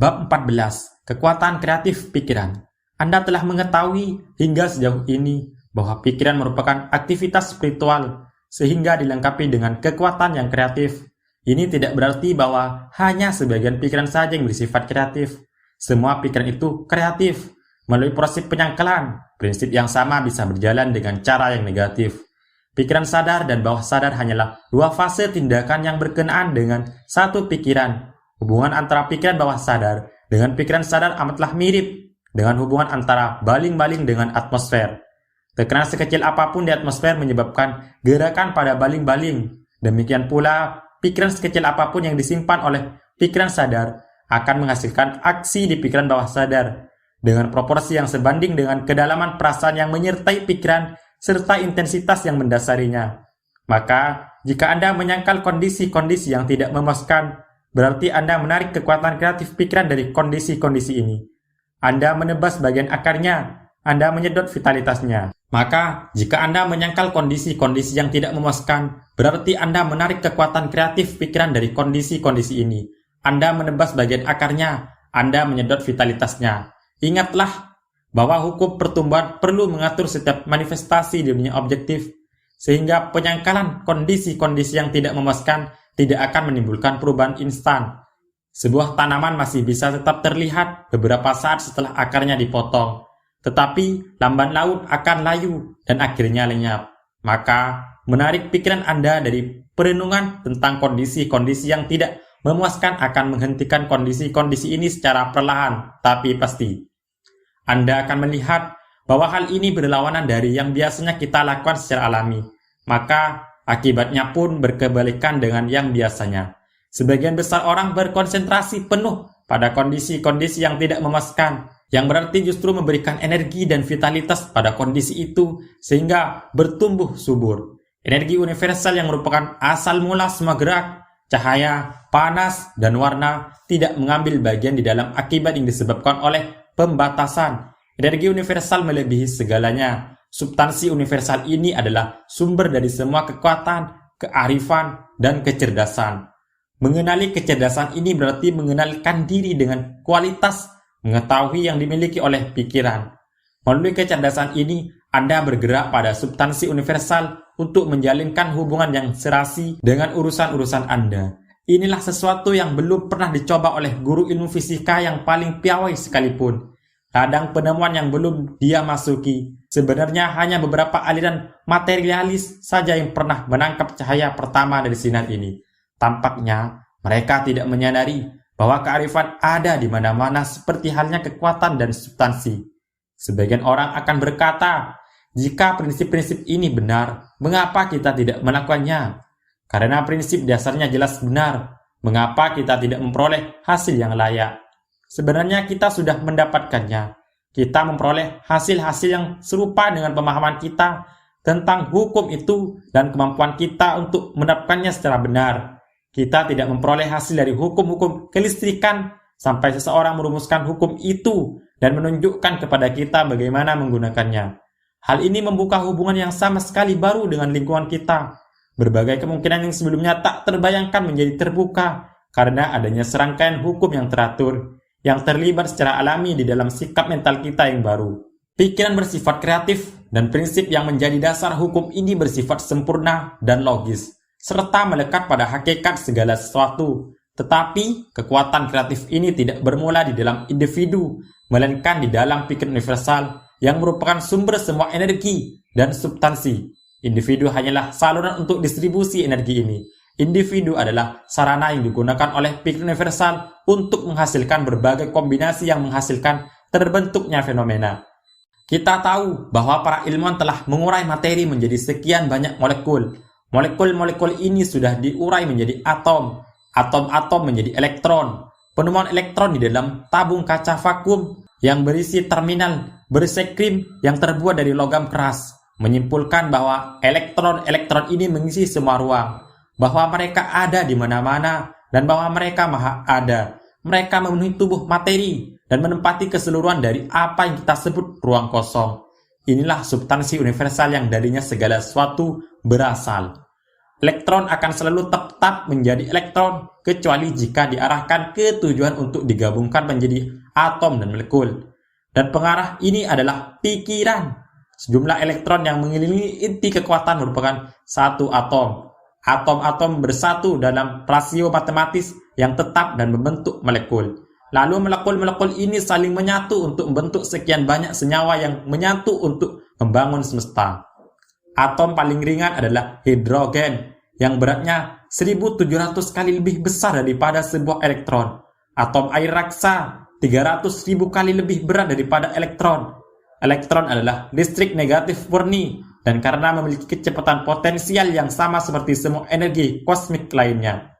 Bab 14. Kekuatan kreatif pikiran. Anda telah mengetahui hingga sejauh ini bahwa pikiran merupakan aktivitas spiritual sehingga dilengkapi dengan kekuatan yang kreatif. Ini tidak berarti bahwa hanya sebagian pikiran saja yang bersifat kreatif. Semua pikiran itu kreatif. Melalui proses penyangkalan, prinsip yang sama bisa berjalan dengan cara yang negatif. Pikiran sadar dan bawah sadar hanyalah dua fase tindakan yang berkenaan dengan satu pikiran. Hubungan antara pikiran bawah sadar dengan pikiran sadar amatlah mirip dengan hubungan antara baling-baling dengan atmosfer. Tekanan sekecil apapun di atmosfer menyebabkan gerakan pada baling-baling. Demikian pula, pikiran sekecil apapun yang disimpan oleh pikiran sadar akan menghasilkan aksi di pikiran bawah sadar dengan proporsi yang sebanding dengan kedalaman perasaan yang menyertai pikiran serta intensitas yang mendasarinya. Maka, jika Anda menyangkal kondisi-kondisi yang tidak memuaskan, berarti Anda menarik kekuatan kreatif pikiran dari kondisi-kondisi ini. Anda menebas bagian akarnya, Anda menyedot vitalitasnya. Maka, jika Anda menyangkal kondisi-kondisi yang tidak memuaskan, berarti Anda menarik kekuatan kreatif pikiran dari kondisi-kondisi ini. Anda menebas bagian akarnya, Anda menyedot vitalitasnya. Ingatlah bahwa hukum pertumbuhan perlu mengatur setiap manifestasi di dunia objektif, sehingga penyangkalan kondisi-kondisi yang tidak memuaskan tidak akan menimbulkan perubahan instan. Sebuah tanaman masih bisa tetap terlihat beberapa saat setelah akarnya dipotong, tetapi lambat laun akan layu dan akhirnya lenyap. Maka, menarik pikiran Anda dari perenungan tentang kondisi-kondisi yang tidak memuaskan akan menghentikan kondisi-kondisi ini secara perlahan, tapi pasti. Anda akan melihat bahwa hal ini berlawanan dari yang biasanya kita lakukan secara alami. Maka, akibatnya pun berkebalikan dengan yang biasanya. Sebagian besar orang berkonsentrasi penuh pada kondisi-kondisi yang tidak memuaskan, yang berarti justru memberikan energi dan vitalitas pada kondisi itu sehingga bertumbuh subur. Energi universal yang merupakan asal mula semua gerak, cahaya, panas, dan warna tidak mengambil bagian di dalam akibat yang disebabkan oleh pembatasan. Energi universal melebihi segalanya. Substansi universal ini adalah sumber dari semua kekuatan, kearifan, dan kecerdasan. Mengenali kecerdasan ini berarti mengenalkan diri dengan kualitas mengetahui yang dimiliki oleh pikiran. Melalui kecerdasan ini, Anda bergerak pada substansi universal untuk menjalinkan hubungan yang serasi dengan urusan-urusan Anda. Inilah sesuatu yang belum pernah dicoba oleh guru ilmu fisika yang paling piawai sekalipun. Ladang penemuan yang belum dia masuki. Sebenarnya hanya beberapa aliran materialis saja yang pernah menangkap cahaya pertama dari sinar ini. Tampaknya mereka tidak menyadari bahwa kearifan ada di mana-mana seperti halnya kekuatan dan substansi. Sebagian orang akan berkata, jika prinsip-prinsip ini benar, mengapa kita tidak melakukannya? Karena prinsip dasarnya jelas benar, mengapa kita tidak memperoleh hasil yang layak? Sebenarnya kita sudah mendapatkannya. Kita memperoleh hasil-hasil yang serupa dengan pemahaman kita tentang hukum itu dan kemampuan kita untuk menerapkannya secara benar. Kita tidak memperoleh hasil dari hukum-hukum kelistrikan sampai seseorang merumuskan hukum itu dan menunjukkan kepada kita bagaimana menggunakannya. Hal ini membuka hubungan yang sama sekali baru dengan lingkungan kita. Berbagai kemungkinan yang sebelumnya tak terbayangkan menjadi terbuka karena adanya serangkaian hukum yang teratur, yang terlibat secara alami di dalam sikap mental kita yang baru. Pikiran bersifat kreatif dan prinsip yang menjadi dasar hukum ini bersifat sempurna dan logis, serta melekat pada hakikat segala sesuatu. Tetapi, kekuatan kreatif ini tidak bermula di dalam individu, melainkan di dalam pikiran universal yang merupakan sumber semua energi dan substansi. Individu hanyalah saluran untuk distribusi energi ini. Individu adalah sarana yang digunakan oleh pikiran universal untuk menghasilkan berbagai kombinasi yang menghasilkan terbentuknya fenomena. Kita tahu bahwa para ilmuwan telah mengurai materi menjadi sekian banyak molekul. Molekul-molekul ini sudah diurai menjadi atom. Atom-atom menjadi elektron. Penemuan elektron di dalam tabung kaca vakum yang berisi terminal berisi krim yang terbuat dari logam keras menyimpulkan bahwa elektron-elektron ini mengisi semua ruang, bahwa mereka ada di mana-mana, dan bahwa mereka maha ada. Mereka memenuhi tubuh materi dan menempati keseluruhan dari apa yang kita sebut ruang kosong. Inilah substansi universal yang darinya segala sesuatu berasal. elektron akan selalu tetap menjadi elektron, kecuali jika diarahkan ke tujuan untuk digabungkan menjadi atom dan molekul. Dan pengarah ini adalah pikiran. Sejumlah elektron yang mengelilingi inti kekuatan merupakan satu atom. Atom-atom bersatu dalam rasio matematis yang tetap dan membentuk molekul. Lalu molekul-molekul ini saling menyatu untuk membentuk sekian banyak senyawa yang menyatu untuk membangun semesta. Atom paling ringan adalah hidrogen, yang beratnya 1.700 kali lebih besar daripada sebuah elektron. Atom air raksa 300.000 kali lebih berat daripada elektron. Elektron adalah listrik negatif murni, dan karena memiliki kecepatan potensial yang sama seperti semua energi kosmik lainnya.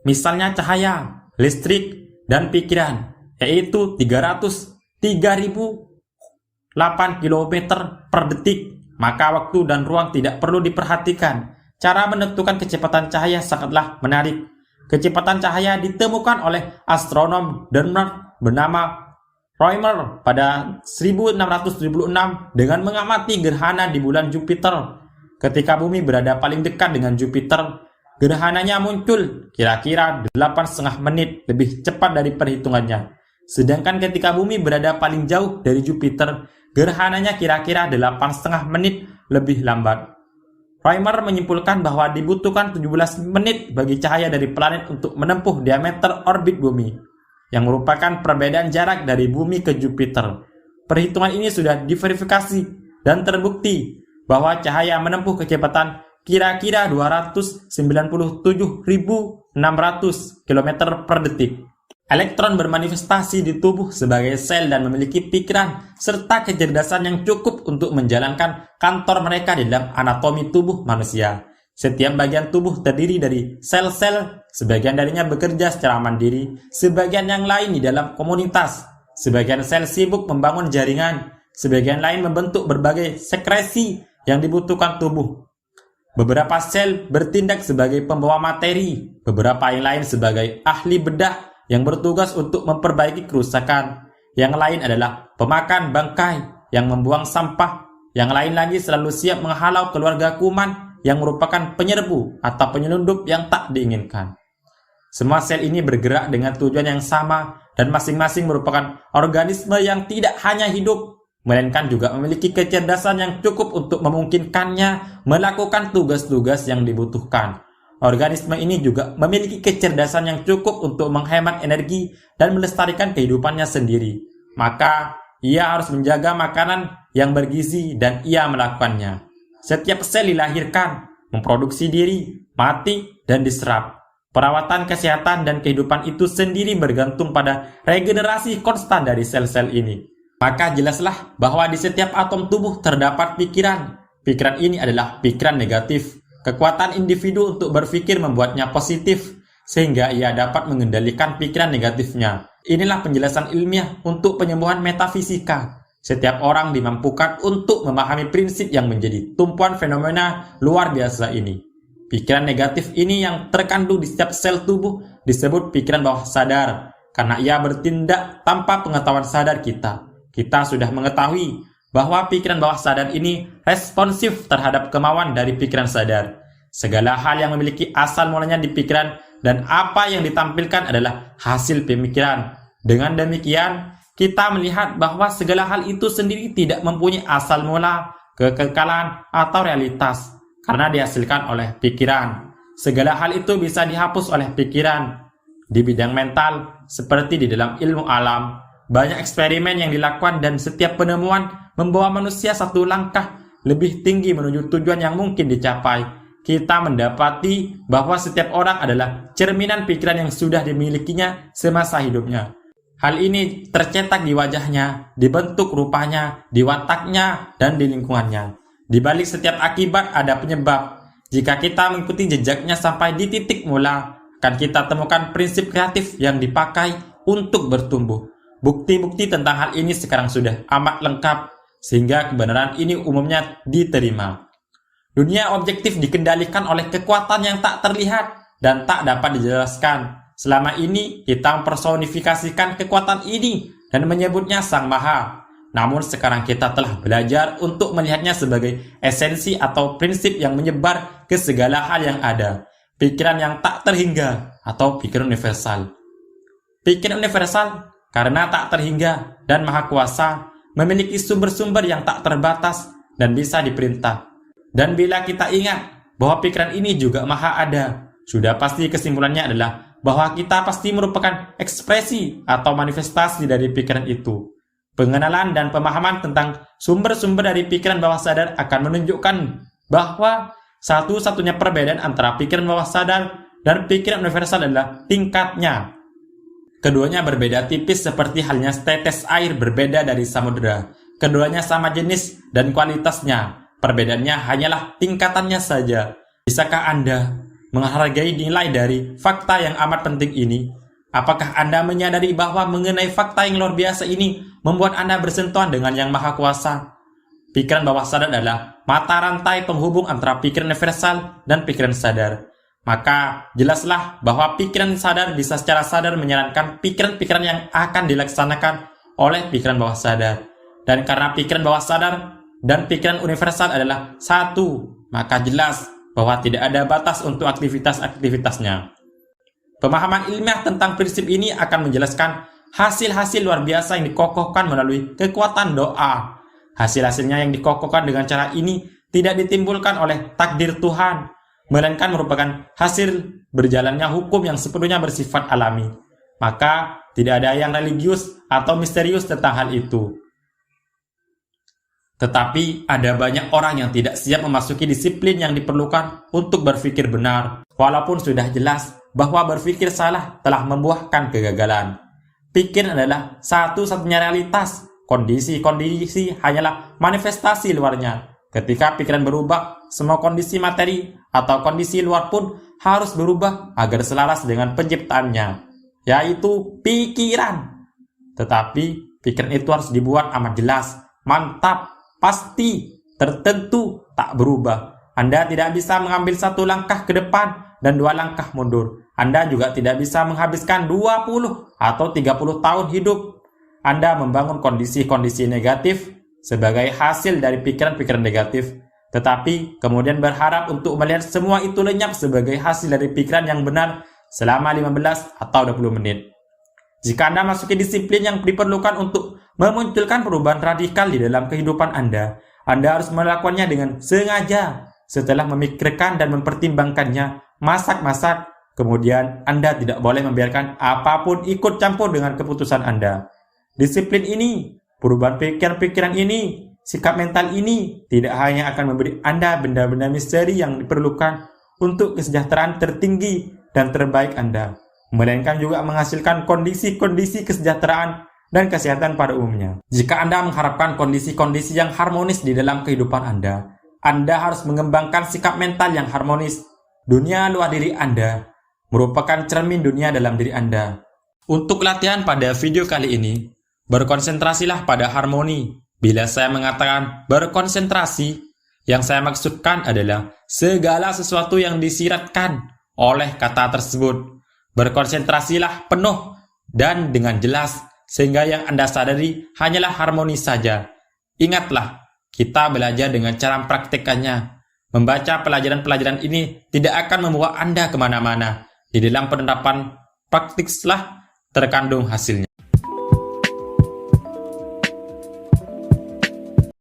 Misalnya cahaya, listrik, dan pikiran, yaitu 303.008 km per detik. Maka waktu dan ruang tidak perlu diperhatikan. Cara menentukan kecepatan cahaya sangatlah menarik. Kecepatan cahaya ditemukan oleh astronom Denmark bernama Rømer pada 1676 dengan mengamati gerhana di bulan Jupiter. Ketika bumi berada paling dekat dengan Jupiter, gerhananya muncul kira-kira 8,5 menit lebih cepat dari perhitungannya. Sedangkan ketika bumi berada paling jauh dari Jupiter, gerhananya kira-kira 8,5 menit lebih lambat. Rømer menyimpulkan bahwa dibutuhkan 17 menit bagi cahaya dari planet untuk menempuh diameter orbit bumi, yang merupakan perbedaan jarak dari bumi ke Jupiter. Perhitungan ini sudah diverifikasi dan terbukti bahwa cahaya menempuh kecepatan kira-kira 297.600 km per detik. Elektron bermanifestasi di tubuh sebagai sel dan memiliki pikiran serta kecerdasan yang cukup untuk menjalankan kantor mereka di dalam anatomi tubuh manusia. Setiap bagian tubuh terdiri dari sel-sel, sebagian darinya bekerja secara mandiri, sebagian yang lain di dalam komunitas, sebagian sel sibuk membangun jaringan, sebagian lain membentuk berbagai sekresi yang dibutuhkan tubuh. Beberapa sel bertindak sebagai pembawa materi, beberapa yang lain sebagai ahli bedah yang bertugas untuk memperbaiki kerusakan. Yang lain adalah pemakan bangkai yang membuang sampah. Yang lain lagi selalu siap menghalau keluarga kuman yang merupakan penyerbu atau penyelundup yang tak diinginkan. Semua sel ini bergerak dengan tujuan yang sama dan masing-masing merupakan organisme yang tidak hanya hidup, melainkan juga memiliki kecerdasan yang cukup untuk memungkinkannya melakukan tugas-tugas yang dibutuhkan. Organisme ini juga memiliki kecerdasan yang cukup untuk menghemat energi dan melestarikan kehidupannya sendiri. Maka, ia harus menjaga makanan yang bergizi dan ia melakukannya. Setiap sel dilahirkan, memproduksi diri, mati, dan diserap. Perawatan kesehatan dan kehidupan itu sendiri bergantung pada regenerasi konstan dari sel-sel ini. Maka jelaslah bahwa di setiap atom tubuh terdapat pikiran. Pikiran ini adalah pikiran negatif. Kekuatan individu untuk berpikir membuatnya positif, sehingga ia dapat mengendalikan pikiran negatifnya. Inilah penjelasan ilmiah untuk penyembuhan metafisika. Setiap orang dimampukan untuk memahami prinsip yang menjadi tumpuan fenomena luar biasa ini. Pikiran negatif ini yang terkandung di setiap sel tubuh disebut pikiran bawah sadar, karena ia bertindak tanpa pengetahuan sadar kita. Kita sudah mengetahui bahwa pikiran bawah sadar ini responsif terhadap kemauan dari pikiran sadar. Segala hal yang memiliki asal mulanya di pikiran dan apa yang ditampilkan adalah hasil pemikiran. Dengan demikian, kita melihat bahwa segala hal itu sendiri tidak mempunyai asal mula, kekekalan, atau realitas, karena dihasilkan oleh pikiran. Segala hal itu bisa dihapus oleh pikiran. Di bidang mental, seperti di dalam ilmu alam, banyak eksperimen yang dilakukan dan setiap penemuan membawa manusia satu langkah lebih tinggi menuju tujuan yang mungkin dicapai. Kita mendapati bahwa setiap orang adalah cerminan pikiran yang sudah dimilikinya semasa hidupnya. Hal ini tercetak di wajahnya, dibentuk rupanya, di wataknya, dan di lingkungannya. Di balik setiap akibat ada penyebab. Jika kita mengikuti jejaknya sampai di titik mula, akan kita temukan prinsip kreatif yang dipakai untuk bertumbuh. Bukti-bukti tentang hal ini sekarang sudah amat lengkap, sehingga kebenaran ini umumnya diterima. Dunia objektif dikendalikan oleh kekuatan yang tak terlihat dan tak dapat dijelaskan. Selama ini kita mempersonifikasikan kekuatan ini dan menyebutnya Sang Maha. Namun sekarang kita telah belajar untuk melihatnya sebagai esensi atau prinsip yang menyebar ke segala hal yang ada. Pikiran yang tak terhingga atau pikiran universal. Pikiran universal karena tak terhingga dan maha kuasa, memiliki sumber-sumber yang tak terbatas dan bisa diperintah. Dan bila kita ingat bahwa pikiran ini juga maha ada, sudah pasti kesimpulannya adalah bahwa kita pasti merupakan ekspresi atau manifestasi dari pikiran itu. Pengenalan dan pemahaman tentang sumber-sumber dari pikiran bawah sadar akan menunjukkan bahwa satu-satunya perbedaan antara pikiran bawah sadar dan pikiran universal adalah tingkatnya. Keduanya berbeda tipis seperti halnya setetes air berbeda dari samudera. Keduanya sama jenis dan kualitasnya. Perbedaannya hanyalah tingkatannya saja. Bisakah Anda menghargai nilai dari fakta yang amat penting ini? Apakah Anda menyadari bahwa mengenai fakta yang luar biasa ini membuat Anda bersentuhan dengan Yang Maha Kuasa? Pikiran bawah sadar adalah mata rantai penghubung antara pikiran universal dan pikiran sadar. Maka jelaslah bahwa pikiran sadar bisa secara sadar menyarankan pikiran-pikiran yang akan dilaksanakan oleh pikiran bawah sadar. Dan karena pikiran bawah sadar dan pikiran universal adalah satu, maka jelas bahwa tidak ada batas untuk aktivitas-aktivitasnya. Pemahaman ilmiah tentang prinsip ini akan menjelaskan hasil-hasil luar biasa yang dikokohkan melalui kekuatan doa. Hasil-hasilnya yang dikokohkan dengan cara ini tidak ditimbulkan oleh takdir Tuhan, melainkan merupakan hasil berjalannya hukum yang sepenuhnya bersifat alami. Maka tidak ada yang religius atau misterius tentang hal itu. Tetapi ada banyak orang yang tidak siap memasuki disiplin yang diperlukan untuk berpikir benar, walaupun sudah jelas bahwa berpikir salah telah membuahkan kegagalan. Pikiran adalah satu-satunya realitas, kondisi-kondisi hanyalah manifestasi luarnya. Ketika pikiran berubah, semua kondisi materi atau kondisi luar pun harus berubah agar selaras dengan penciptaannya, yaitu pikiran. Tetapi pikiran itu harus dibuat amat jelas, mantap, pasti, tertentu, tak berubah. Anda tidak bisa mengambil satu langkah ke depan dan 2 langkah mundur. Anda juga tidak bisa menghabiskan 20 atau 30 tahun hidup. Anda membangun kondisi-kondisi negatif sebagai hasil dari pikiran-pikiran negatif, tetapi kemudian berharap untuk melihat semua itu lenyap sebagai hasil dari pikiran yang benar selama 15 atau 20 menit. Jika Anda masuki disiplin yang diperlukan untuk memunculkan perubahan radikal di dalam kehidupan Anda harus melakukannya dengan sengaja. Setelah memikirkan dan mempertimbangkannya, masak-masak, kemudian Anda tidak boleh membiarkan apapun ikut campur dengan keputusan Anda. Disiplin ini, perubahan pikiran-pikiran ini, sikap mental ini tidak hanya akan memberi Anda benda-benda misteri yang diperlukan untuk kesejahteraan tertinggi dan terbaik Anda, melainkan juga menghasilkan kondisi-kondisi kesejahteraan dan kesehatan pada umumnya. Jika Anda mengharapkan kondisi-kondisi yang harmonis di dalam kehidupan Anda harus mengembangkan sikap mental yang harmonis. Dunia luar diri Anda merupakan cermin dunia dalam diri Anda. Untuk latihan pada video kali ini, berkonsentrasilah pada harmoni. Bila saya mengatakan berkonsentrasi, yang saya maksudkan adalah segala sesuatu yang disiratkan oleh kata tersebut. Berkonsentrasilah penuh dan dengan jelas, sehingga yang Anda sadari hanyalah harmoni saja. Ingatlah, kita belajar dengan cara mempraktikkannya. Membaca pelajaran-pelajaran ini tidak akan membawa Anda kemana-mana. Di dalam penerapan praktiklah terkandung hasilnya.